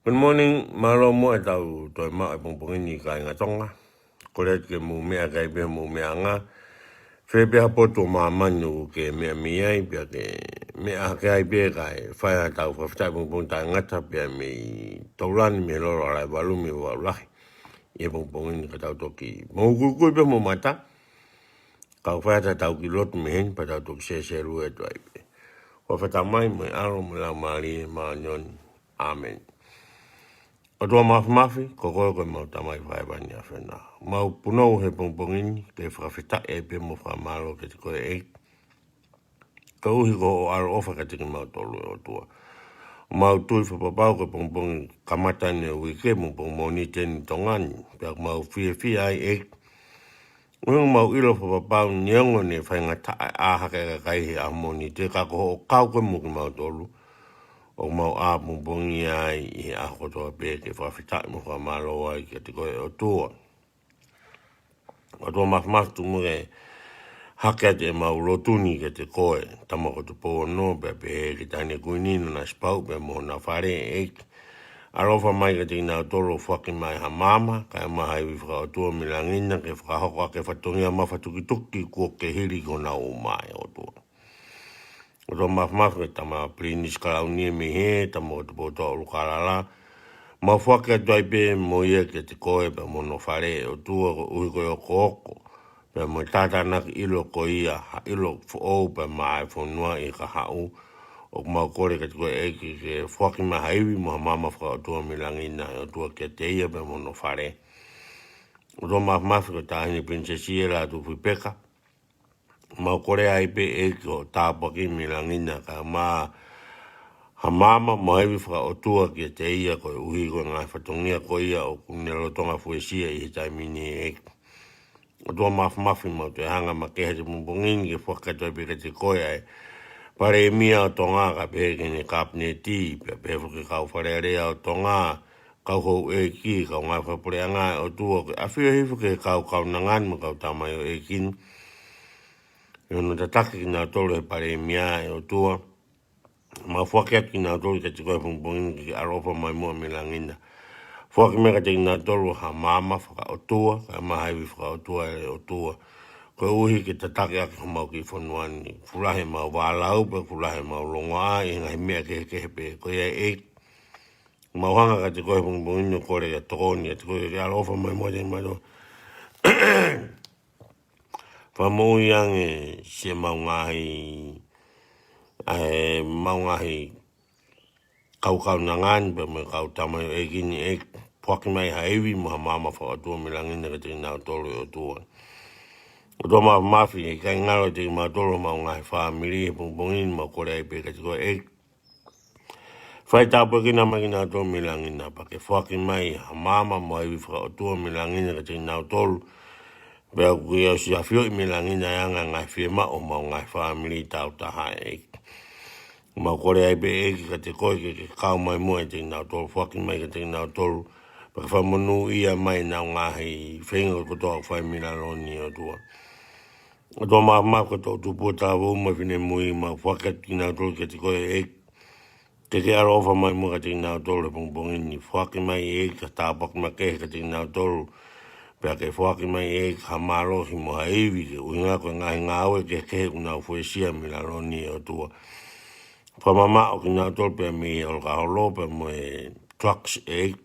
Good morning, malo mo e tau toi ma e pongpongini ka inga tonga. Kore ke mu mea kai pia mu mea nga. Whe pia poto ma manu ke mea miai pia ke mea kai pia kai whai tau whawhitai pongpong tai ngata pia me taurani me loro alai walu me wau lahi. Ie pongpongini ka tau toki. Mo kukui pia mo mata. Kau whai tau ki lotu me hen pa tau toki se rua e tuai pia. Whawhata mai mo aro mo lau maari ma nyon. Amen. O tua mafi, ko koe koe mau tamai whae wani a whena. Mau punou he pongpongini, ke whakawhita e pe mo whamalo ke te koe e. Ka uhi ko o aro ofa ka tiki mau tolu e o tua. Mau tui whapapau ke pongpongi kamatane o wike mo pongmoni teni tongani. Pea mau fie ai e. Unga mau ilo whapapau niongo ne whaingata a hake ka kai he a moni te ka koho o kau ke mo ki mau tolu. O mau a pongpongi ai i a kotoa pe ke whawhitai mo whamalo ai ke te koe o tua. O tua mafu mu e hake te mau rotuni ke te koe. Tama ko te pō no pe pe ke tane kuinino na spau pe mo na whare e. Arofa mai ke te nga toro whaki mai ha mama. Kai mahai wi whaka o tua milangina ke whakahoko ke whatongia mawhatukituki kua ke hiri ko na o mai o tua. O tua mafu e tama plinis kalaunia me he, tama o te poto o lukarala. Ma whaka tuai pe mo ia ke te koe pe mo no whare o tua ui koe o kooko. Pe mo tata nak ilo ko ia, ha ilo fo pe mai whanua i ka hau. O mau kore ke te koe eki ke whaki mahaiwi mo mama whaka o tua milangina o tua ke te ia pe mo no whare. O tua mafu ke tahini prinsesi la tu peka. Mau kore ai pe eki o tāpaki milangina ka maa ha mama mohewi whaka o tua ki te ia koe uhi koe ngai whatongia koe ia o kunero tonga fuesia i hitai mini e. O tua mafi mau te hanga ma kehe te mumbongini ke whakatoe peke te koe ai. Pare e mia o tonga ka pehe kene kapne ti, pe pehe whuke kau whare rea o tonga, kau hou e ki, kau ngai whapure anga o tua, a whio hifu ke kau nangan mo kau tamai o e kin. Iono tataki ki nga tolu he pare e mia e o tua. Ma whake ki nga tolu ke te koe pungpungini ki arofa mai mua milangina. Whake mea te nga tolu ha mama whaka o tua, ka mahaiwi whaka o tua e o tua. Koe uhi ki te take aki mau ki whanuani. Furahe mau wālau pe, furahe mau longa i ngai mea kehe pe. Koe e mau hanga ka te koe pungpungini kore ka tokoni, te koe ki arofa mai mua te mai do. Whamou iange se mau ngahi kau nangan pe me kau tamai e kini e whaki mai haiwi mo ha mama whakatua me langina ka te nao tolu o tua. O tua mafi e kai ngaro te ma tolu mau ngai whamiri e pungpungin ma kore ai pe ka te koe e. Whai tāpua kina mai ki nao tolu me langina pa ke whaki mai ha mama mo haiwi whakatua me langina ka te nao tolu. Pea kui au si hawhio i me langina yanga ngai whiema o mau ngai whamiri tau taha e. Ma kore ai pe eki ka te koe ke kau mai mua e te nao tolu, whaki mai ka te nao tolu, pa ka whamonu ia mai nao ngahi whenga ko toa whai mira roni o tua. O tua maa ka toa tupu tā wau mai whine mui ma whaki ki nao tolu ke te koe eki. Te te aro ofa mai mua ka te nao tolu e pongpongini, whaki mai eki ka tāpak ma kehe ka te nao tolu, pea ke whaki mai eki ha marohi mo haiwi ke uinga koe ngahi ngāwe ke kehe unau fuesia mira roni o tua. Whamama o ki nga tolpe mi o ka holope mo e trucks e.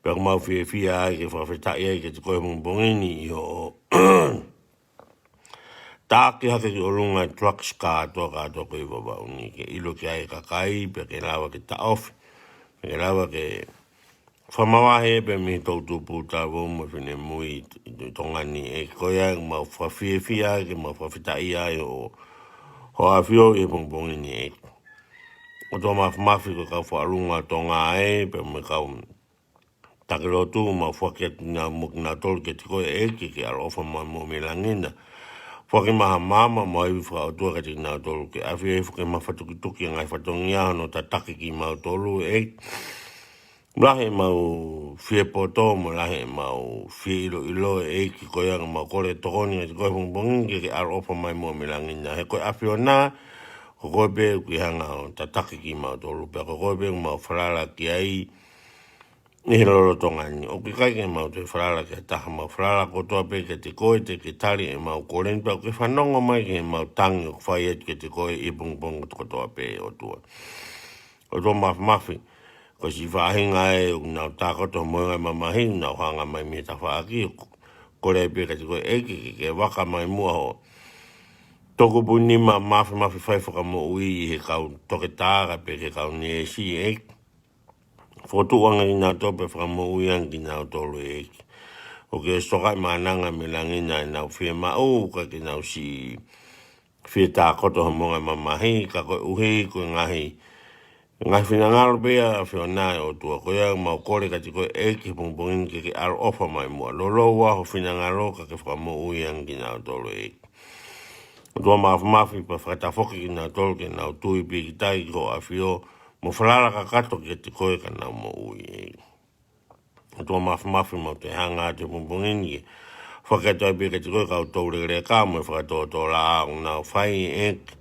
Pea kumau fie ai ke whawhetai ai ke te koe pongpongini i o tāki hake ki o runga trucks kātoa koe wawauni ke ilo ki ai kakai pea ke lawa ke ta off. Ke lawa ke whamawahe pe mi tautupu tā woma whine mui tongani e koe ai mau whawhie ai ke mau whawhetai ai o ho a whio e pongpongini e. O tō mafi ko kau whaarunga tonga e, pe me kau takirotu ma whaket nga mukina tolu ke te koe e ki aro ofa ma mo me langina. Whake maha mama ma iwi whakaotua ke te nga tolu ke awhi e whake mawhatukituki ngai whatongia no ta taki ki mau tolu e. Mlahe mau fie poto, mlahe mau fie ilo e ki koe anga mau kore tokoni e te koe pongpongini ke aro ofa mai mo me langina. He koe awhi o nā, ko koe pe ki hanga o tataki ki mautolu pe ko koe pe mau whalala ki ai ni loro tonga ni o ki kai ke mau te whalala ki taha mau whalala ko toa pe ke te koe te ke tali e mau koren pe o ke whanonga mai ke mau tangi o whai et ke te koe i pung ko toa pe o tua o toa mafi ko si whahinga e o nau tākoto moenga mamahi nau hanga mai me ta whaaki ko rei pe ke te koe eki ke waka mai mua ho toko puni mafi whai whaka mo ui he kau toke tāga pe ke kau ni e si eki fotuanga i nga tope whakamoui ki nga tolu eki. O ke sokai mananga me langina i nga whia mau ka ki nga si whia tā koto hamonga mamahi ka koe uhi koe ngahi. Ngahi whina ngaro pia whio nai o tua koe au mau kore ka ti koe eki pungpungin ke aro ofa mai mua. Lolo waho whina ngaro ka ke whakamoui ki nga tolu eki. O tua mafi pa whakatafoki ki nga tolu ke nga tui pi ki tai ko a whio mo whalala ka kato ki te koe ka nau mo ui. O tua mafi mo te hanga te pumpungini. Whakatoa pi ka te koe ka utoure rea ka mo whakatoa tō la au nau whai ek.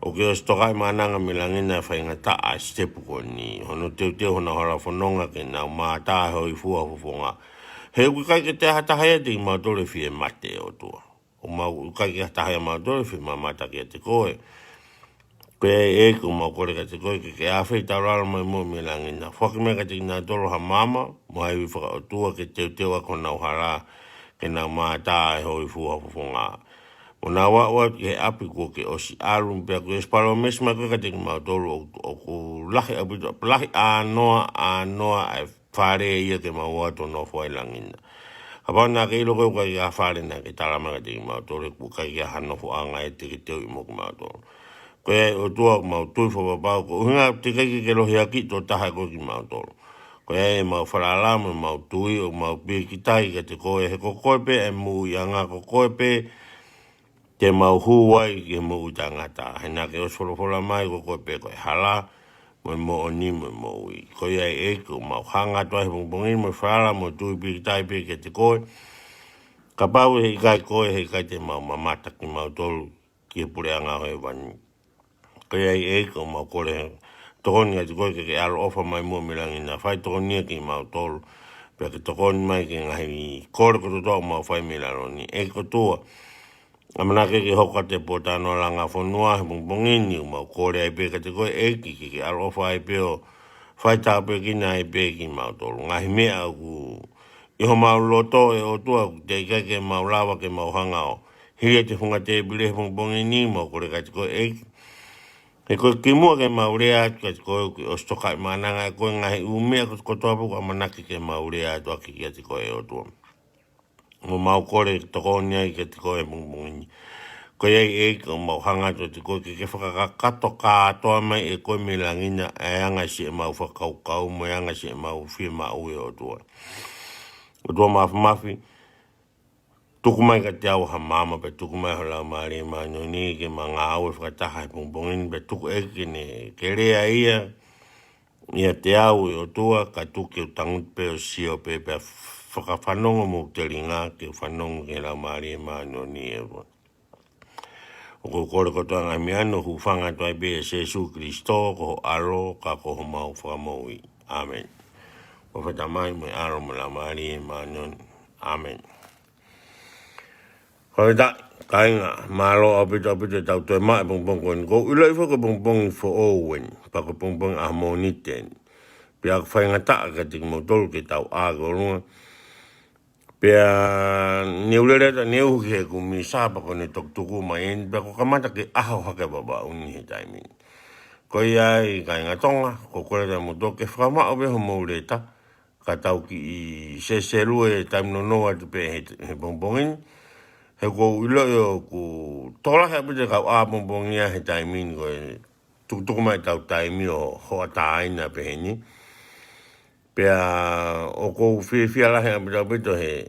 O ke o stokai mananga milangina whai ngā taa stepu ko ni. Hono teo hona hora whanonga ke nau mātaa hoi fua hufonga. He ui kai ke te hatahaya te i mautore fie mate o tua. O mau kai ke hatahaya mautore fie mamata ki te koe. Koe e ko mau kore ka te koe ke awhai taurara mai mo me langina. Whakime ka te nga toro ha mama, mo hai whaka o tua ke teo ako nau hara ke nau mātā e hoi fua fufonga. Mo nā wa ke api ko ke osi arum pia ko esparo mesma koe ka te mau toro o ku lahi apito, lahi anoa e whare ia ke mau ato no fwai langina. Hapau nā ke ilo koe kai a whare nā ke tarama ka te mau toro ku kai a hanofu anga e te ke teo i mo ke mau toro. Koe o tua mau tui whapapau ko unga te keiki ke lohi aki tō taha koe ki mau toro. Koe e mau wharalama mau tui o mau pia ki tai ka te koe he ko koe pe e mu i anga ko koe pe te mau huwai ki he mu i tangata. He nā ke oswholofola mai ko koe pe koe hala mo mo o ni mo mo ui. Koe e ko mau hanga toa he pungpungin mo wharala mo tui pia ki tai pia ke te koe. Ka pau he kai koe he kai te mau mamata ki mau tolu ki he pure anga hoi wani. Koe ai ko mau kore tokoni ati koe ke alo ofa mai mua milangi na whai tokoni ki mau tolu pia ke tokoni mai ke ngahi kore ko tō mau whai milano ni ko tua amana ke hoka te potano langa whanua he pungpungini mau kore ai pia ke te koe ke alo ofa ai pia whai tāpia ki na ai pia ki mau tolu ngahi mea ku iho mau loto e o tua te ke mau lawa ke mau hangao hia te hunga te bile he pungpungini mau kore ka te koe he koe ki mua ke maurea ka koe o stokai mananga koe ngahi umea ko toa puku amanaki ke maurea toa ki te koe o tua. Mo mau kore toko niai ke te koe mungmungini. Koe ei ko mau hanga to te koe ke whakakato kātoa mai e koe me langina e anga si e mau whakaukau mo e anga si e mau whia mau e o tua. O tua mafi. Tuku mai ka te au ha mama pe tuku mai ho lau maari maano ni ke ma ngā au e whakataha e pungpungin pe tuku eke ne ke rea ia te au e o tua ka tuki o tangut pe o sio pe pe whakawhanonga mo te ringa ke whanonga ke lau maari maano ni e wa. O ko kore ko toa ngai miano hu whanga toai pe e Jesu Christo ko aro ka ko ho mau whakamoui. Amen. O whatamai me aro mo lau maari maano ni. Amen. Hoi da, kainga, malo apita tau toi mai pongpong koen. Ko ulai whaka pongpong fo owen, pako pongpong a moniten. Pia ka whainga taa ka tiki mo tolu ke tau a korunga. Pia niulere ta niuhu ki he kumi sāpa ko ne tok tuku mai en, pia ko kamata ke aho hake baba uni he taimin. Ko iai kainga tonga, ko kore ta mo toke whakama awe ho maureta, ka tau ki i seserue taimno noa te pe he pongpongin. He ko ilo yo ku tola he pite kau a pompongia he taimin ko e tukutuku mai tau taimi o hoa tāina pe heni. Pea o ko whiwhia lahe a pita he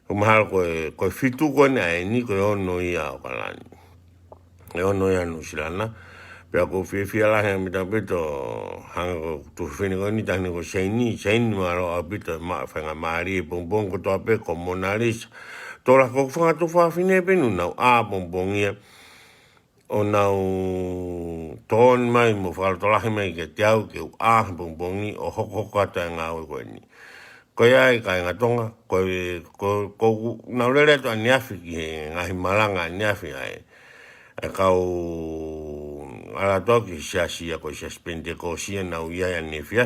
kumahara ko fitu ko ne a eni ko e ono ia o kalani. E ono ia no silana. Pea ko whiwhia lahe a pita hanga ko tuwhini ko ni tahini ko seini maro a pita whanga maari e pompong ko toa pe ko Mona Lisa. Tora ko whangatu whawhine penu nau a pompong ia o nau ton mai mo whalatolahi mai ke te au ke u āhi bongbongi o hoko ata ngā oi koe ni. Koe ai kai ngā tonga, ko nau lere to aniafi ki he ngahi malanga aniafi ai. E kau ala toki siasia ko siaspende ko sia nau iai aniafi.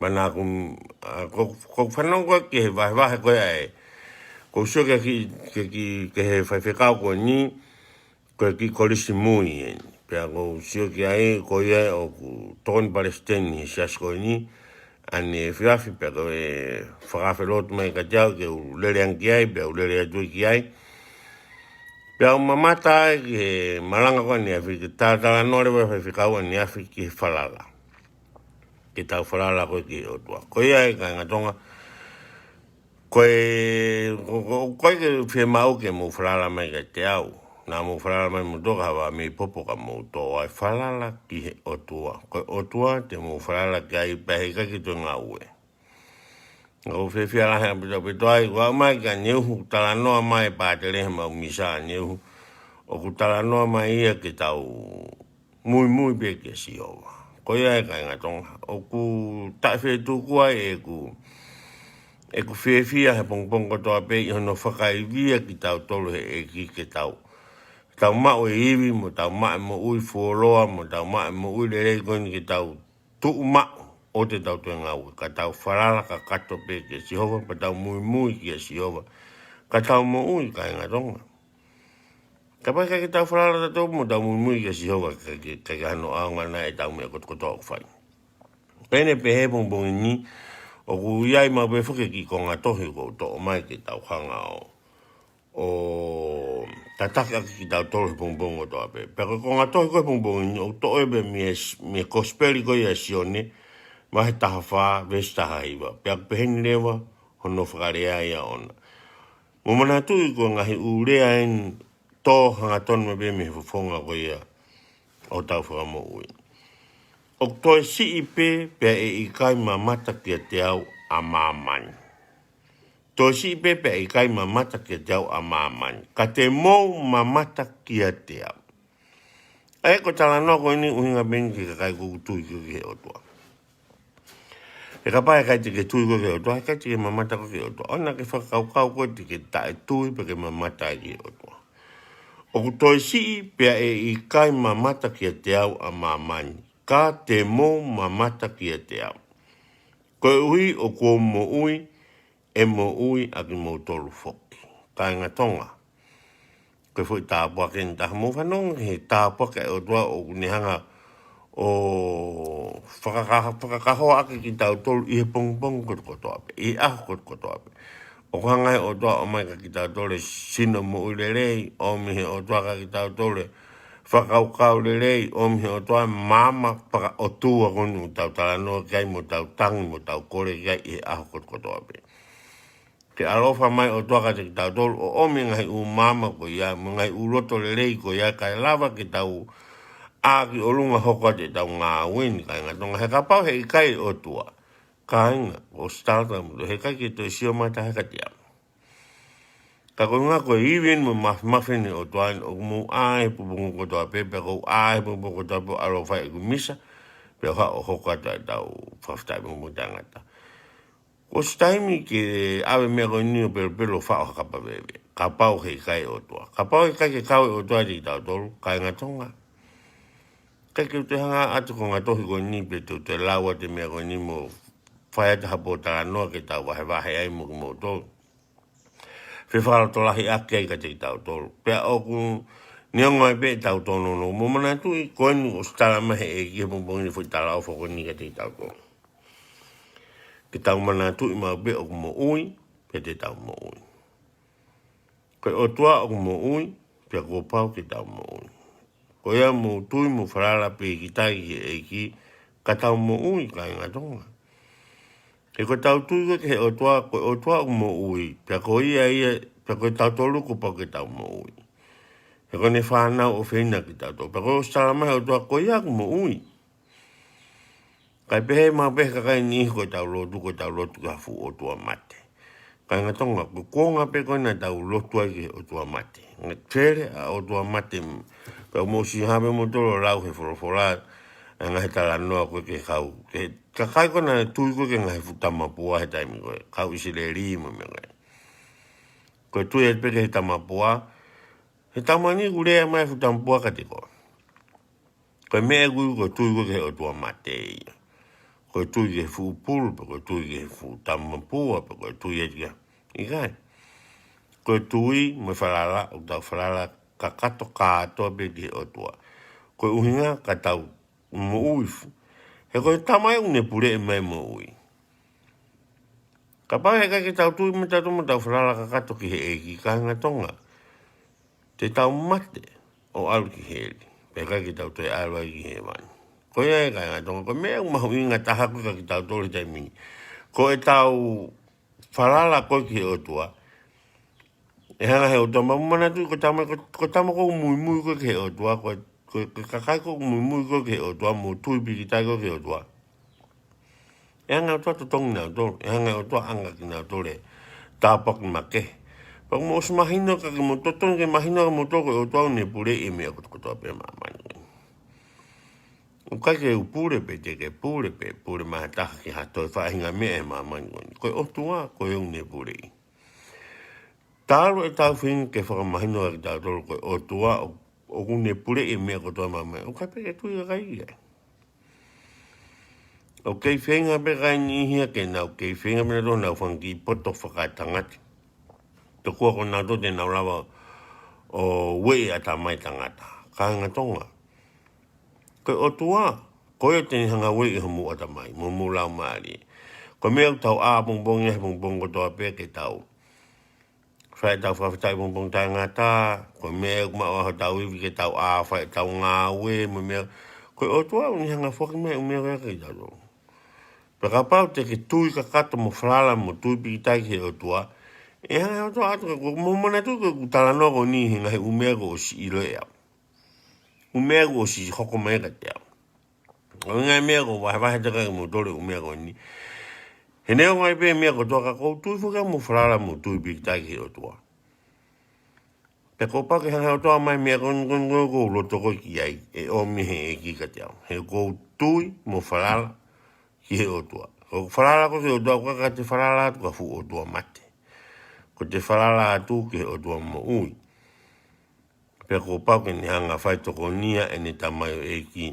Mana ko whanau koe ke he vahe koe ai. Ko sio ke he whaiwhekau koe ni, koe ki kolisi mui e. Pea ko sio ke ai koe ai o tōni Palestini sias koe ni, ane whiawhi pea koe whakawhelot mai ka tiau ke u lere anki ai, pea u lere atui ki ai. Pea o mamata ai ki he malanga koe ni awhi, ki tātala nore wai whaiwhekau ni awhi ki he whalala. Ki tau whalala koe ki o tua. Koe ai ka ngatonga, koe ke whia mau ke mo whalala mai ka te au. Nā mo whalala mai mo toka hawa me popo ka mo tō ai whalala ki he o tua. Koe o tua te mo whalala ki ai pehe ka ki tō ngā ue. Ngau whia lahe a pito ai, kua mai ka neuhu tala noa mai pātere he mau misa neuhu. O ku tala noa mai ia ki tau mui pe ke si owa. Koe ai ka inga tonga. O ku tai whetūku ai e ku whia he pongpong kotoa pe i hono whakai via ki tau tolu he ki ke tau. Tau mao e iwi mo tau mao mo ui fuoloa mo tau mao mo ui lere koini ki tau tuu mao o te tau tue ngau. Ka tau whalala ka kato pe ke Sihova, pa tau mui ki a Sihova. Ka tau mo ui ka inga tonga. Ka pai ka ki tau whalala tatou mo tau mui ki a Sihova ka hano aonga na e tau mea kotoa ku whai. Pene pe he bongbongi ni, o ku iai mau pe whuke ki ko ngā tohi ko to o mai ki tau hanga o tataka ki tau tolu bongbong o toa pe. Pero ko ngā tohi koe bongbong o to ebe me kosperi koe a sione, mahe taha wha, vesi taha iwa. Pea peheni lewa, hono whakarea ia ona. Mo mana tui ko ngahi urea en tō hanga tonu me be me whafonga koe ia o tau whakamo ui. O toi si ipe pea e ikai mamata kia te au a mamani. Toi si ipe pea e ikai mamata kia te au a mamani. Ka te mou mamata kia te au. E ko tala no ko ini uhinga beni ki ka kai kukutui ki he o tua. E ka pai kai te ke tui ko ke o tua, kai te ke mamata ko ke o tua. Ona ke whakaukau ko te ke tae tui pe ke mamata ki o tua. O ku toi si pea e ikai mamata kia te au a mamani. Ka te mō mamata kia te au. Koe ui o kua mo ui, e mo ui a ki mō tolu whoki. Ka inga tonga. Koe fwoi tāpua ke ni taha mō whanong, he tāpua ke o tua o kunihanga o whakakahoa ake ki tau tolu i he pongpong kotoa pe, i aho kotoa pe. O kuhangai o tua o mai ka ki tau tolu sino mo ui lerei, o mihe o tua ka ki tau tolu whakaukau lerei o mihi o toa mama paka o tua konu tau talanoa kai mo tau tangi mo tau kore kai i aho kotoa pe. Ke alofa mai o toa ka te tau tolu o omi ngai u mama ko ia, mo ngai u roto lerei ko ia kai lava ki tau aki o lunga hoko te tau ngā wini kai ngā tonga he kapau he ikai o tua. Ka inga o starta mo he kai ki to sio mata he katia. Ka koe ngā koe iwin mo mawhini o tuan o mo ae pupungu ko toa pepe ko ae pupungu ko toa po alo whai ku misa pe ha o hokata tau whaftai mo tangata. Ko staimi ke awe mea koe nio pelo wha o haka bebe. Ka pau hei kai o tua. Ka pau hei kai ke kawe o tua di tau tolu kai ngā tonga. Kai ke te hanga atu ko ngā tohi koe ni pe te laua te mea koe ni mo whai ata hapo tala noa ke tau wahe ai mo ki mo tolu. Whiwhara to lahi ake ai ka te tau tolu. Pea oku nionga e pe tau tono no. Mo mana tui koe ni o stara mahe e ki he pongpongi ni whi tala o whako ni ka te tau tolu. Ki tau mana tui ma pe oku mo ui, pe te tau mo ui. Koe o tua oku mo ui, pea ko pau ki tau mo ui. Koe ia mo tui mo wharala pe ki tai e ki ka tau mo ui ka inga tonga. E ko tau tui ko ke o tua o mo ui, pia ko ia, pia ko tau tolu ko pau ke tau mo ui. E ko ne whanau o whina ki tau tolu, pia ko staramai o tua ko ia ko mo ui. Kai pehe mau pehe kakai ni ko tau lotu ka fu o tua mate. Kai ngā tonga, ko kōnga pe koe nā tau lotu ai ki o tua mate. Ngā tere a o tua mate, pau mō si hawe mō toro rau he whorowhora, ngā he tala noa koe ke kau. Ka kai koe nā tui koe ke ngā he futama pua he taimi koe, kau isi le rima me koe. Koe tui e peke he tama pua, he tamani kurea mai futama pua ka te koe. Koe mea koe tui koe ke o tua mate ia. Koe tui ke fu pulu, koe tui ke fu tama pua, koe tui e tia. Ikai. Koe tui me whalala, o tau whalala ka kato kātoa pe ki o tua. Koe uhinga ka tau mo uifu. He koe tamai une pure e mai mo ui. Ka pau he kai ke tau tui me tatu mo tau whalala ka kato ki he eki ka hanga tonga. Te tau mate o alu ki he eri. Pe kai ke tau toi alu ai ki he mani. Koe e kai hanga tonga. Koe mea umahu inga tahaku ka ki tau tole taimi. Koe tau whalala koe ki he o tua. E hanga he o tua mamana tu, ko tama ko mui ko ke o tua, ko kakai ko mui ko ke o tua, mo tui piki tai ko ke o tua. E hanga o tua to tongi nao tole, e hanga o tua anga ki nao tole, tāpak ma ke. Pako mo os mahino ka ki mo totong ke mahino ka mo toko o tua ne pure e mea ko toa pe mamani. O kai ke upure pe te ke pure mahataha ki hatoi whahinga mea e mamani. Koe o tua, koe o ne pure i. Tāro e tau whing ke whakamahino a ki tau toro koe o tua o kune pure e mea ko toa mamai. O kai peke tui a kai ia. O kei whenga pe kai nihia ke nau kei whenga pe nato nau whangi poto whakatangati. Te kua ko nato te nau lawa o wei a ta mai tangata. Ka hanga tonga. Koe o tua, koe te hanga wei e hamu a ta mai, mo lau maari. Koe mea tau a bongbongi he bongbongo toa pe ke tau. Whai tau whawhitai bongbong tai ngata, koe mea kuma o tau iwi ke tau a whai tau ngā we, mo mea. Koe o tua, uni hanga whaki mea umea koe kei tau. Peka pau te ke tui ka kata mo whalala mo tui piki tai ke o tua, e hanga o tua atu ka mo mana tu ka kutala no ko ni hinga he umea ko o si ilo e au. Umea ko o si hoko mea ka te au. O ngai mea ko wahe te kai mo tore umea ko ni. He neo ngai pe mea ko toa ka kou tui whuka mo whalala mo tui piki tai ke o tua. Pe ko pake hanga o toa mai mea ko loto ko ki ai e o mihe e ki ka te au. He kou tui mo whalala ki he o tua. Ko whalala ko se o tua ka te whalala atu ka fu o tua mate. Ko te whalala atu ki he o tua mo ui. Pe ko pake ni hanga whai toko nia e ne tamayo e ki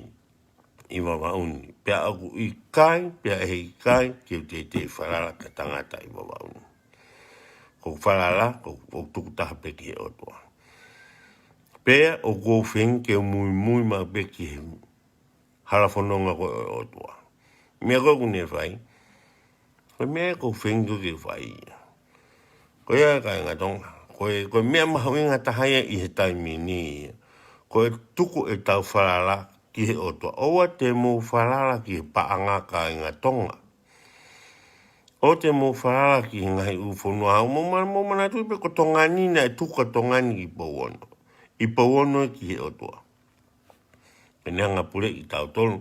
i wawauni. Pea aku i kai, pea e i kai, ki te whalala ka tangata i wawauni. Ko whalala, ko tukutaha pe ki he o tua. Pea o kou wheng ke mui ma pe ki he harafononga ko o tua. Mea koe kune whai, koe mea kou wheng ko ke whai. Koe a kai ngā tonga, koe mea mahu inga tahaya i he taimi ni. Koe tuku e tau whalala ki he o tua. Oua te mou whalala ki he paanga ka inga tonga. O te mou whalala ki he ngahi uwhonua hau. Mo mana tui pe ko tongani na e tuka tongani ki pauono. I pauono ki he o tua. Me neanga pure i tau tolu.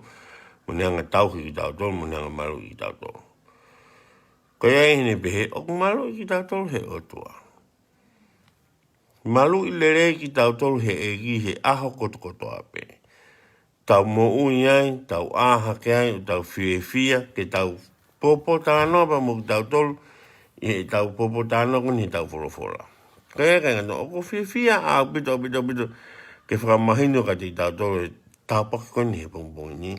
Mo neanga tauhi ki tau tolu. Mo neanga malu ki tau tolu. Ko ia hine pe he o malu ki tau tolu he o tua. Malu i lere ki tau tolu he e ki he aho koto ape. Tau mo ui ai, tau aha ke ai, tau fia, ke tau popo tānoa pa mo ki tau tolu. I tau popo tānoa kun he tau whorowhora. Kaya kaya ngā o ko fia a pito. Ke whakamahino ka te tau tolu tau pakikoni he pongpongi ni.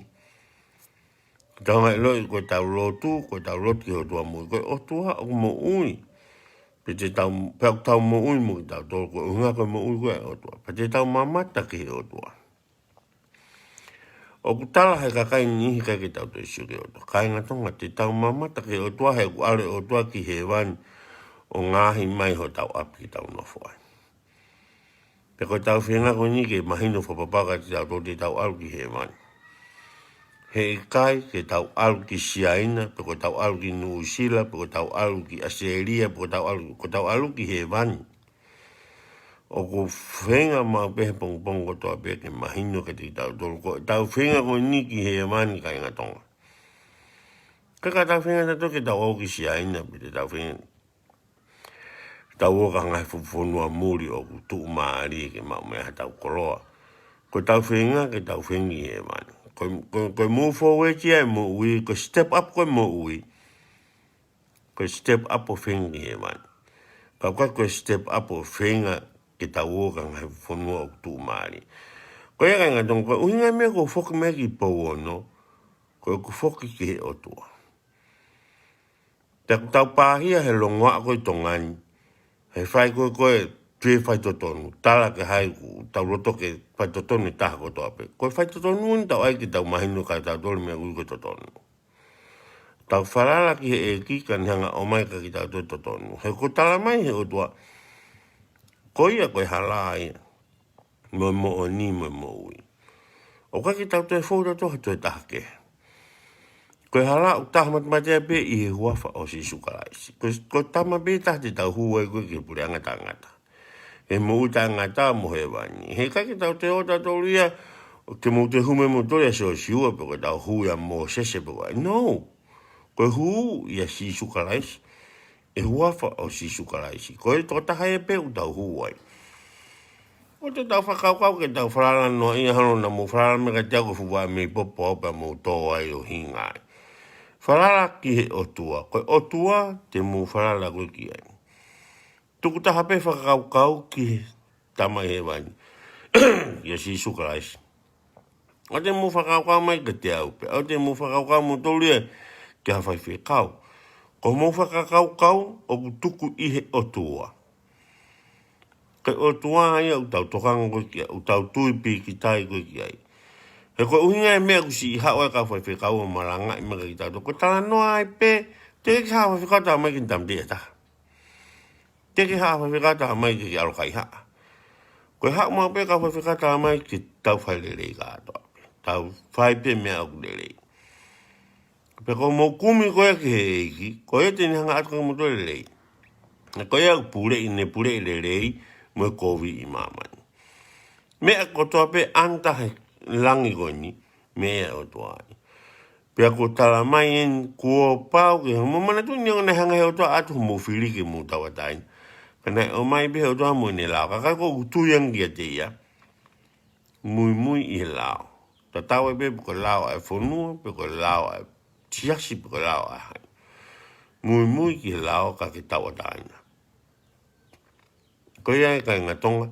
Tau ngai loi koe tau lotu, koe tau lotu ki ho tua mui. Koe o tua o mo ui. Pe te tau mo ui mo ki tau tolu. Koe unga koe mo ui koe o tua. Pe te tau mamata ki he o tua. O kutala he kakai nihi kai ki tau to isu ki o tua. Kai ngā tonga te tau mamata ki o tua he ku ale o tua ki he wani. O ngahi mai ho tau api ki tau nofoai. Pe koe tau whianga ko ni ke mahino whapapaka ki tau tō te tau alu ki he wani. He kai ke tau alu ki Siaina, pe koe tau alu ki Nuusila, pe koe tau alu ki Australia, pe koe tau alu ki he wani. O ko whenga ma pehe pongo toa pe ke mahino ke te tau tō. Ko tau whenga ko ni ki he wani kai ngā tonga. Ka tau whenga tato ke tau au ki Siaina, pe te tau whenga. tau oka ngai fufonua muri o tu maari ke mau me tau koloa. Ko tau whenga ke tau whengi e man. Ko move forward ia mo ui, ko step up ko mo ui. Ko step up o whengi e man. Ka ko step up o whenga ke tau oka ngai fufonua o tu maari. Ko ia kai ngatong ko uinga me ko foki me ki pou ono, ko foki ki he o tua. Te tau pāhia he longoa ko i tongani. He whai koe tue whai totonu. Tala ke hai tau roto ke whai totonu i taha ko toa pe. Koe whai totonu ni tau ai ki tau mahinu kai tau tolu mea ui ko totonu. Tau wharala ki he e ki ka nihanga o mai ka ki tau tue totonu. He ko tala mai he o tua. Ko ia koe halai. Mo o ni mo ui. O ka ki tau tue fōta toha tue taha ke. Koe hala o taha matematea pe i he huafa o si sukaraisi. Ko tama pe taha te tau huai koe ki pure angata. E mo uta angata mo he wani. He kaki tau te ota tolu ia, ke mo te hume mo tolu ia se o siua pe koe tau hui a mo sese pe koe. No, koe hu ia si sukaraisi. E huafa o si sukaraisi. Koe to taha e pe u tau huai. O te tau whakaukau ke tau wharala no ia hano na mo wharala me ka tiago fuwa me popo opa mo tō ai o hingai. Wharala ki he otua. Koe otua te mo wharala koe ki ai. Tuku taha pe whakaukau ki tamai he wani. Ia si sukaraisi. O te mo whakaukau mai ka te au pe. O te mo whakaukau mo tōlia ke hawhai whikau. Ko mo whakaukau o tuku i he otua. Ke otua ia u tau tokanga koe ki ai. U tau tui pi ki tai koe ki ai. He koe uhinga e mea kusi i hawa e ka whai whikau o maranga i mega ki tau. Ko tala noa ai pe. Te ki hawa whikau taha mai ki tamdea taha. Te ki hawa whikata mai ki alo kai haa. Koe haa mua pe ka whikata mai ki tau whai lelei ka atoa. Tau whai pe mea au lelei. Pe ko mo kumi koe ki he eiki, koe te ni hanga atu ka muto lelei. Koe au pule i ne pule i lelei mo e kovi i mamani. Mea kotoa pe anta he langi koe ni, mea o toa ai. Pea ko tala mai en kua pau ki mo mana tu ni ngone hanga he o toa atu mo whiri ki mo tawatain. Kana o mai be o toa mo ne lao. Ka ko utuyang kia te ia. Mui i he lao. Ta tawe be ko lao ai whonua, pe ko lao ai tiasi, pe ko lao ai hai. Mui ki he lao ka ki tawataina. Ko ia e kai ngatonga.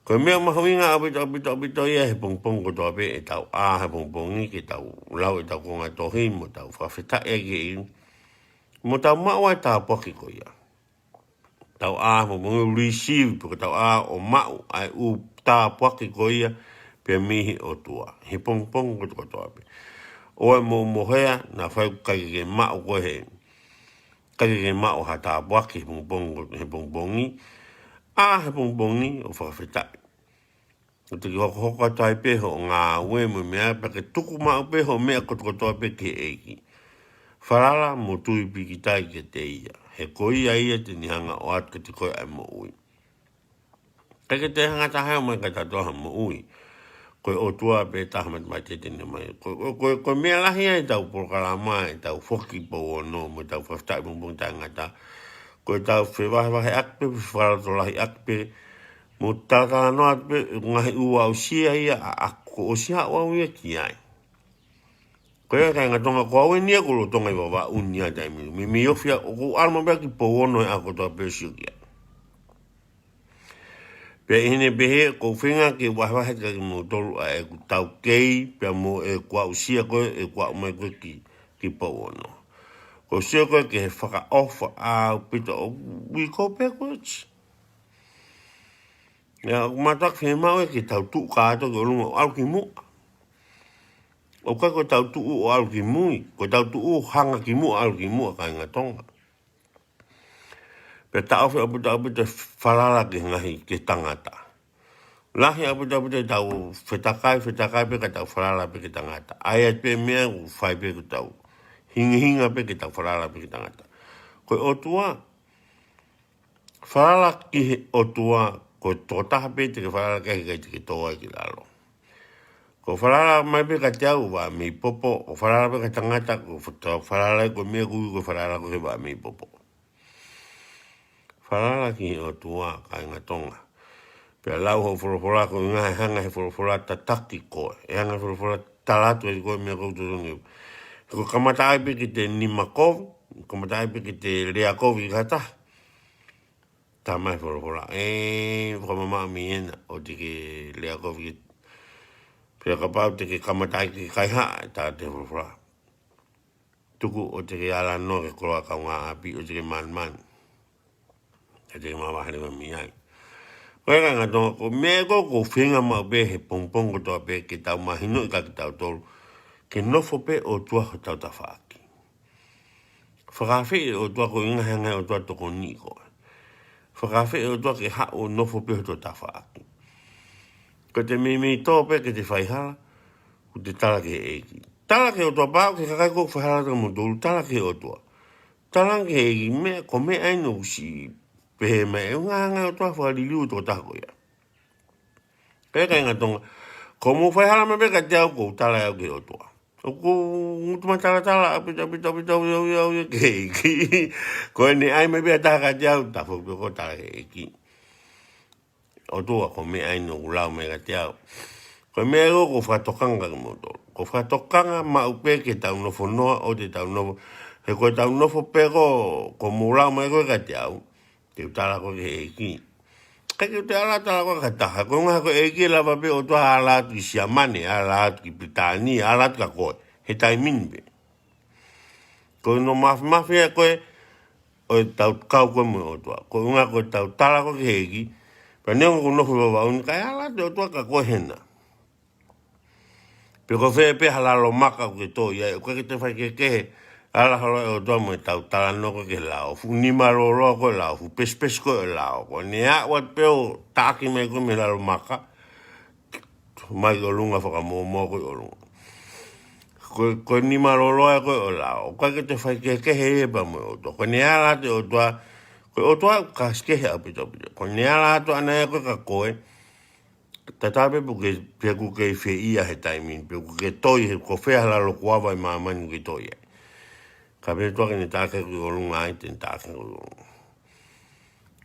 Ko mea mahawinga abito ia he pongpong ko toa pe e tau he pongpongi ki tau lau e tau konga tohi mo tau whawhita e ki i. Mo tau maua e tau poki ko ia. Tau mo receive porque tau o mau ai u ta poki ko ia pe mihi o tua. He pong ko toa pe. O e mo mohea na whai kai ke mau ko he. Kai ke mau ha ta poki he pongpongi. He pongpongi o whawhitai. O te ki hoko tai pe ho ngā ue mo mea pa ke tuku mau pe ho mea kotoa pe ke eiki. Wharala mo tui piki tai ke te ia. He koi ia te nihanga o atu te koi ai mo ui. Kake te hanga tahe o mai kata toha mo ui. Koe o tua pe taha mai te tene mai. Koe mea lahi ai tau porkala mai, tau foki po o no, mo tau whaftai bumbung tai ngata. Koe tau whiwahe akpe, whara to lahi akpe, mo tākala no akpe, ngahi ua o sia ia a ako o sia o ia ki ai. Koe kai ngā tonga ko awe nia kolo tonga i wawa unia taimiru. Mi ofia o ko alma bea ki po ono e ako toa pesio kia. Pea hine behe ko whinga ki wahawahe ka ki mo tolu a e ku tau kei, pea mo e kua usia koe e kua umai koe ki po ono. Ko sia koe ki he whaka ofa a pita o wiko pea koe chi. Ia matak whine mau e ki tau tuu kāto ki olunga o alu ki mua. O kai ko tau tuu o alu ki mui, ko tau tuu hanga ki mua alu ki mua kai ngā tonga. Pe ta ofi aputa whalala ki ngahi ki tangata. Lahi aputa tau whetakai pe ka tau whalala pe ki tangata. Ai at pe mea u whai pe ki tau hinga pe ki tau whalala pe ki tangata. Ko otua, whalala ki otua, ko tōtaha pe te ki whalala kai te ki tōai ki lalo. Ko whalala mai pe ka te au wa mi popo, o whalala pe ka tangata, ko whalala ko mea kui ko whalala ko he wa mi popo. Whalala ki o tua kai ngā tonga. Pea lau ho whorofora ko ngā hanga he whorofora tataki koe. E hanga whorofora talatu e koe mea koutu rungi. Ko kamata aipe ki te Nimakov, kamata aipe ki te Leakov i kata. Tā mai whorofora. Whamama mi ena o te ke Leakov ki. Pea ka pau te ke kamata aipe ki kai haa tā te whorofora. Tuku o te ke ala no ke koroa ka ngā api o te ke man. E te ke mawahare wa mi ai. Koe ka ngā tonga, ko mea ko whenga mau pe he pongpong ko toa pe ke tau mahino i ka ki tau tolu, ke nofo pe o tua ho tau ta whaaki. Whakawhi o tua ko inga hanga o tua toko ni koe. Whakawhi o tua ke hao nofo pe ho tau ta whaaki. Ko te mimi tō pe ke te whaihala, ko te tala ke eiki. Tala ke o tua pāo ke kakai ko whaihala taka mo tolu, tala ke o tua. Tala ke eiki mea, ko mea aino si pehe mai, e ngā o tua whakariliu tō tako ia. Pea kai ngā tonga, ko mo whaihala me peka te au ko tala au ke o tua. O ko ngutuma tala, apita, ke eki. Ko e ne ai me peka taka te au, ta whakupio ko tala ke eki. O tua ko me ai no ulau me ka te au. Ko me ego ko whatokanga ke mo tō. Ko whatokanga ma upe ke tau nofo noa o te tau nofo. He koe tau nofo peko ko mo ulau me koe ka te au. Te utala ko ke eki. Kai ke te ala tala ko ka taha. Ko ngā ko eki lava pe o tua ala atu ki siamane, ala atu ki Britani, ala atu ka koe. He tai mini pe. Ko no mafi e koe o tau kau koe mo o tua. Ko ngā ko tau tala ko ke eki. Pa neongo ko nofo baba uni kai ala atu o tua ka koe hena. Pe ko whee pe halalo maka ko ke tō iai. O koe ke te whai ke kehe. Ala halo o tua mo tau tala no ko ke lao. Fu nima roro ko lao. Fu pespes ko lao. Ko ne a wat peo taki me ko me lalo maka. Mai ko lunga whaka mo ko o lunga. Ko nima roro ko o lao. Ko ke te whai ke he eba mo o tua. Ko ne a late o tua. Ko o tua ka skehe apito. Ko ne a late ana e ko ka koe. Tatape po ke peku ke whe ia he taimin. Peku ke toi he ko whea lalo kuawa i maamani ke toi e. Ka pe toa ke ne tāke kui o lunga ai ten tāke kui o lunga.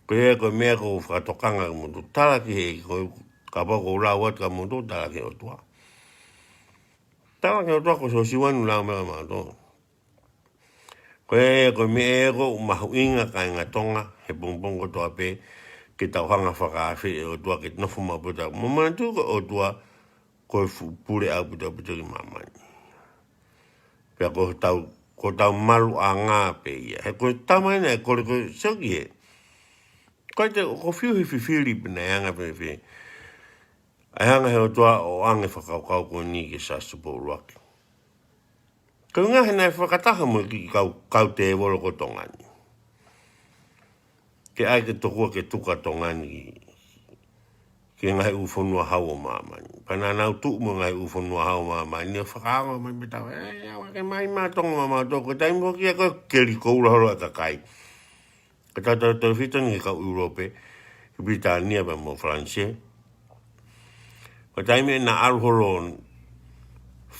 Ko e koe mea ko whakatokanga ka mundu. Tala ki he koe ka pako ula wat ka mundu tala ki o tua. Tala ki o tua ko so siwanu lau mea maa toa. Ko e koe mea e ko mahu inga ka inga tonga he pongpong ko toa pe ke tau hanga whakawhi o tua ke nofu maa puta. Mamana tu ko o tua koe pure au puta ki mamani. Pea ko tau malu a ngā pe ia. He koe tamaina e kore koe soki he. Koe te ko whiu he whiwhiri pina e anga pe whi. Ai hanga he o tua o ange whakaukau ko ni ke sasupo uruaki. Koe ngā he nai whakataha mo ki kau te e wolo ko tongani. Ke ai ke tokua ke tuka tongani ke ngai ufonua hau o mamani. Pana nau tu mo ngai ufonua hau o mamani. Ni whakaama mai betawa. Ke mai mātonga mama toko. Taimpo ki a koe keri koura horo a kakai. Ka tata tau whitani ke kau Europe. Ki Britania pa mo Franse. Ka taime na aru horo.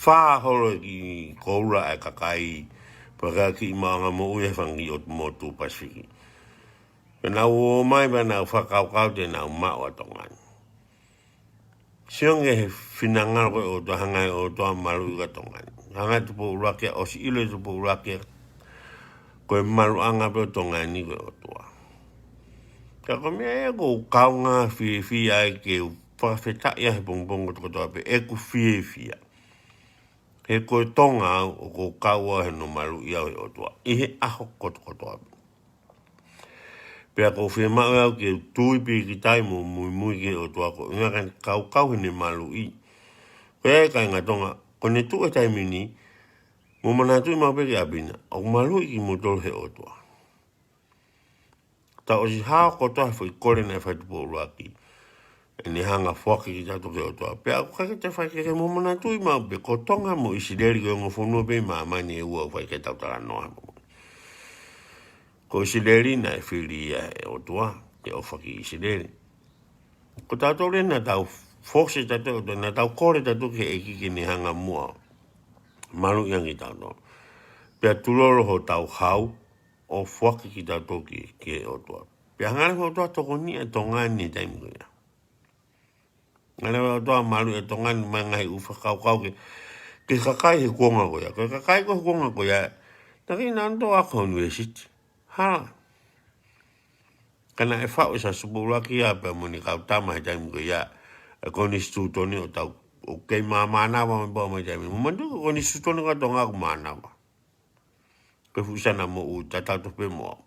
Wha horo ki koura a kakai. Paka ki maanga mo ue whangi o motu Pasifiki. Ka nau o mai pa nau whakaukau te nau mao a tongani. Sionge he whinangaro koe o toa hangai o toa maru i ka tongani. Hangai tupo urakia, o si ilo tupo urakia, koe maru anga pe o tongani koe o toa. Ka koe mea e ko kaunga fie ai ke whakawhetai he pongpongo toko toa pe, e ku fie. He koe tonga au o ko kaua he no maru i au he o toa. I he aho kotoko toa pe. Pea ko whi mau au ke tui pi ki tai mo mui ke o tua ko. Inga kan kau he ne malu i. Pea kai ngā tonga, ko ne tu e tai mini, mo mana tui mau pe ke abina, o malu i ki mo tolu he o tua. Ta o si hao ko toa whi kore nei whai tupo uruaki. E ne hanga whaki ki tato ke o tua. Pea ko kake te whai ke mo mana tui mau pe, ko tonga mo isi leri ke o ngofonu pe maa mani e ua whai ke tau tala noa mo. Ko isileri na e whiri ia e o tua, e o whaki isileri. Ko tātou re na tau whose tātou, na tau kore tātou ke eki ke ni hanga mua. Maru iangi tātou. Pea tuloro ho tau hau, o whaki ki tātou ke o tua. Pia ngale ho toa toko ni e tongani taimi ko ia. Ngale ho toa malu e tongani mangai ufa kau ke kakai he kuonga ko ia. Ke kakai ko he kuonga ko ia. Taki nanto ako university. Hala. Kana e whao sa subulaki a pe moni kau tama he taimi ko ia. E koni stutoni o tau. O kei manawa me bao mai taimi. Mandu ko koni stutoni ka tonga ku manawa. Ke fusana mo u tatau tope mo.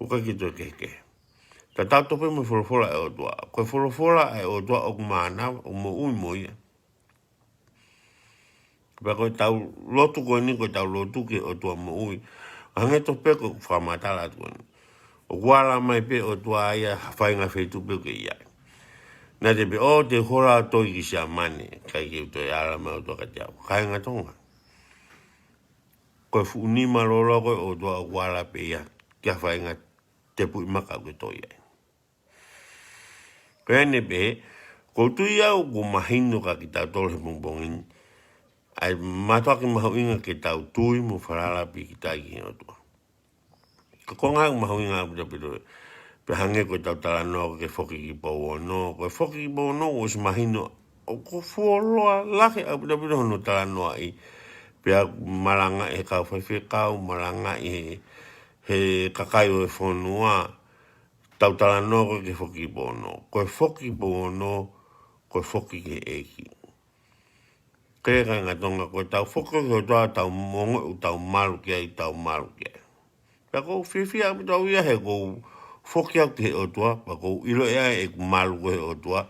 Uka ki to keke. Tatau tope mo folofola e o tua. Koe folofola e o tua o ku manawa. O mo ui mo ia. Pea koe tau lotu koe ni koe tau lotu ke o tua mo ui. Hange to pe ko whamatala tu ni. O wala mai pe o tua ia whainga whetu pe ke ia. Nā te pe o te hora toi ki sia mane. Kai ki utoi ala mai o tua ka te au. Kai ngā tonga. Koe fuuni malolo koe o tua o wala pe ia. Kia whainga te pui maka ke toi ia. Koe ane pe, ko tui au ko mahino ka ki tau tole bongbongini. Ai matua ki mahu inga ke tau tui mo wharala pi ki tai ki o tua. Ka konga au mahu inga apu tapito pe hange koe tau tala noa ke whoki ki pou o no. Koe whoki ki pou o no o si mahino o ko fuoloa lake apu tapito hono tala noa i. Pe malanga e kau whaiwhi kau, malanga i he kakai o e whonua. Tau tala noa koe ke whoki ki pou o no. Koe whoki pou o no, koe whoki ke eki. Kaya kai ngā tonga koe tau whoko ki o toa tau mongo u tau malu kia i tau malu kia. Pea kou whiwhia api tau ia he kou whoki au ki he o toa, pa kou ilo ea e malu ko he o toa.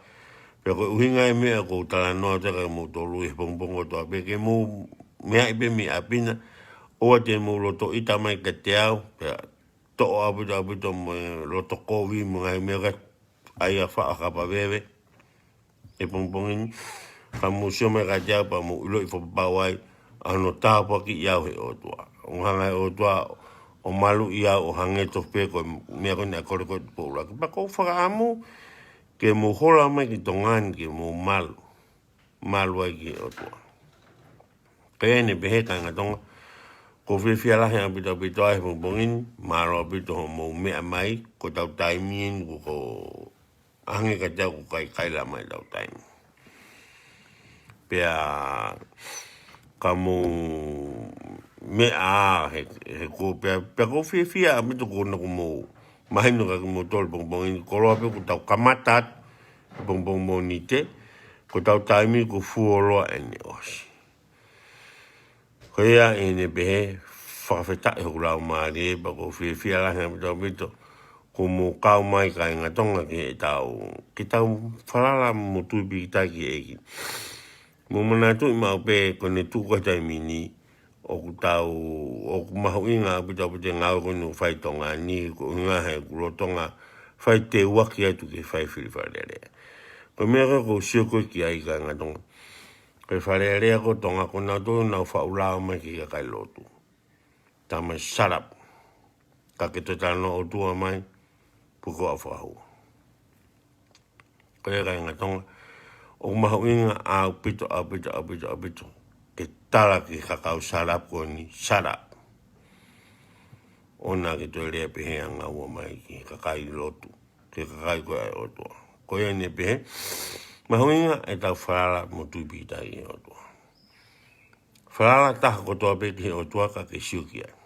Pea kou uhinga e mea kou tala noa te kai mou tolu e pongpong o toa. Pea ke mou mea ipe mi apina, oa te mou loto ita mai ka te au, pea to'o api tau mo loto kovi mo ngai mea ka ai a wha a kapa vewe, e pongpongini. Ka museo me ka te au pa mo ilo i whapawai, ano tāpua ki iau he o toa. O hanga o toa, o malu iau o hange to pe ko mea ko nea kore ko po ura. Pa kou whakaamu, ke mo hola mai ki tongan ke mo malu. Malu ai ki o toa. Kaya ne pehe ka ngā tonga. Ko whiwhia lahe a pita pita ai pongpongin, maro a pita ho mo mea mai, ko tau taimien, ko hange ka te au ko kai kaila mai tau taimien. Pea ka mo mea he ko pea ko whiwhia a pita ko na ko mo mahino ka mo tol pongpongin, ko roa pe ko tau kamatat, pongpong mo ni te, ko tau taimien ko fuoloa ene osi. Ko ia ene pehe, whakawheta e hulau maare, pa ko whiwhia lahe a pita ko mo kau mai ka inga tonga ki tau whalala mo tuipi ki tai ki eki. Mo mana tu i mau pe ko ne tu ko tai mini o ku tau o ku mahu inga pita ngau ko nu whai tonga ni ko inga he ku rotonga whai te waki atu ke whai whiriwharere. Ko mea ko sio ko ki ai ka inga tonga. Ko wharere ko tonga ko nau tu nau whaulao mai ki ka kai lotu. Tā mai sarap. Ka ke to tano o tua mai puko a whahua. Ko e ka inga tonga. O mahu inga au pito. Ke tala ki kakau sarap ko ni sarap. Ona ki toi rea pehe anga ua mai ki kakai lotu. Ke kakai koe ai o toa. Ko e ne pehe. Mahu inga e tau whalala mo tuipi tai o toa. Whalala taha ko toa pe ki o toa ka ke siuki ai.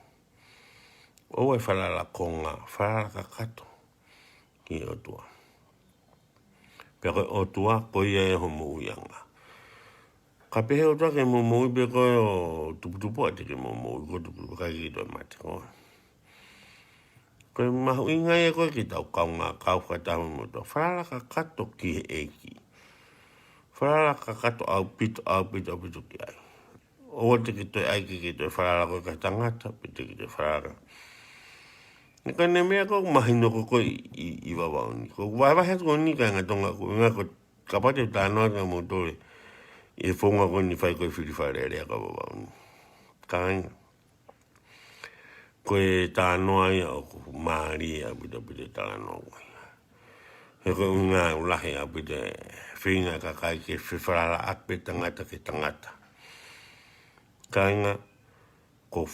O e whalala konga. Whalala ka kato ki o toa. Pea koe o tua, koe ia e ho mou ianga. Ka pehe o tua ke mou mou ipe koe o tuputupu ate ke mou mou i ko tuputupu kai ki toi mate koe. Koe mahu inga e koe ki tau kaunga kau whakatahu mo tua. Whalala ka kato ki he eki. Whalala ka kato au pito ki ai. O te ki toi aiki ki toi whalala koe ka tangata, pite ki toi whalala. Nika ne mea ko mahino ko koe i wawau ni. Ko waiwahe ko ni ka ngā tonga ko ngā ko kapate tānoa ka mo tole. I whonga ko ni whai koe whiriwhare rea ka wawau ni. Ka inga. Koe tānoa ia o ko maari a pita tānoa koe. He koe ngā ulahe a pita whinga ka kai ke whiwharala akpe tangata ke tangata. Ka inga ko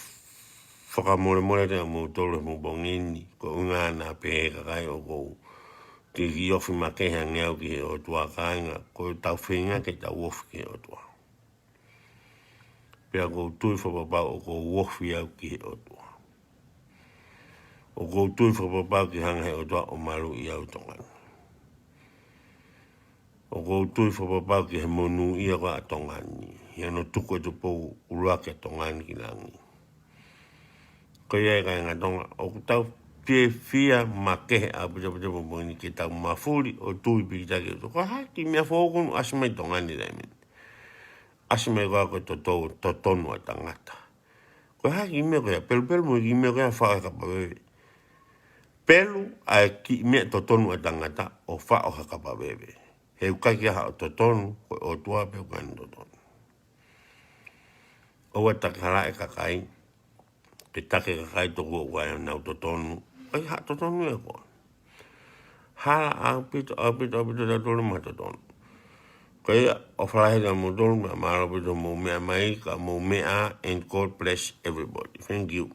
whakamore te mo tolu mo bongini ko unga na pe ka kai o ko te rio fi ma ke hanga o ki o tua kanga ko tau whinga ke tau wof ki o tua pia ko tui whapapau o ko wofi au ki o tua o ko tui whapapau ki hanga he o tua o maru i au tongani o ko tui whapapau ki he monu i au a tongani i ano tuko e tupo uruake tongani ki langi ko ia ka nga tonga o tau pie fia ma ke a puja mo ni ke tau mafuri o tui pi ta ke ko ha ki me fo ko asme tonga ni le men asme ko to tonu tangata ko ha ki me ko pel mo ki me ko fa ka pa pelu a ki me to tonu tangata o fa o ka pa bebe he ka ki ha to tonu o tua pe ko ndo ton o wa ta kala e ka kai ke take ka kai to ko wa na to tonu ai ha to tonu e ko hala apito da tolu ma to tonu ko ia o fly da mo tolu ma maro pito mo me mai ka mo me a and God bless everybody thank you